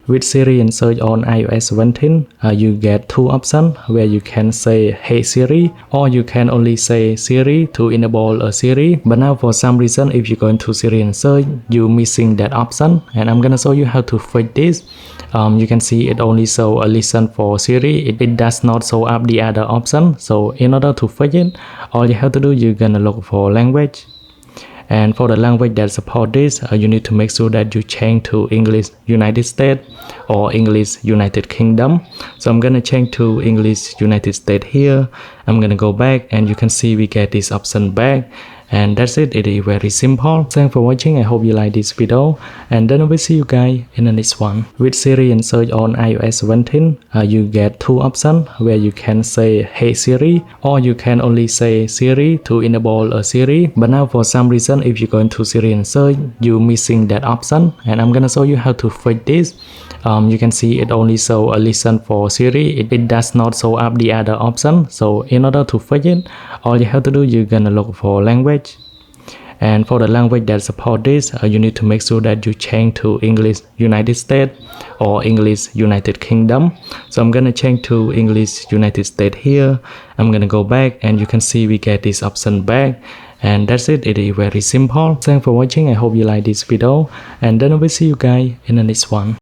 With Siri and search on iOS 17, you get two options where you can say "Hey Siri" or you can only say Siri to enable a Siri. But now for some reason, if you go into Siri and search, you're missing that option, and I'm gonna show you how to fix this. You can see it only show a listen for Siri. It does not show up the other option. So in order to fix it, all you have to do, you're gonna look for language. And for the language that support this, you need to make sure that you change to English United States or English United Kingdom. So I'm gonna change to English United States here. I'm gonna go back and you can see we get this option back. And that's it. It is very simple. Thanks for watching. I hope you like this video, and then I will see you guys in the next one. With Siri and search on iOS 17, you get two options where you can say "Hey Siri" or you can only say Siri to enable a Siri. But now for some reason, if you go into Siri and search, you're missing that option, and I'm gonna show you how to fix this. You can see it only show a listen for Siri. It does not show up the other option. So in order to fix it, all you have to do, you're gonna look for language. And for the language that support this, you need to make sure that you change to English United States or English United Kingdom. So I'm gonna change to English United States here. I'm gonna go back and you can see we get this option back. And that's it. It is very simple. Thanks for watching. I hope you like this video, and then I will see you guys in the next one.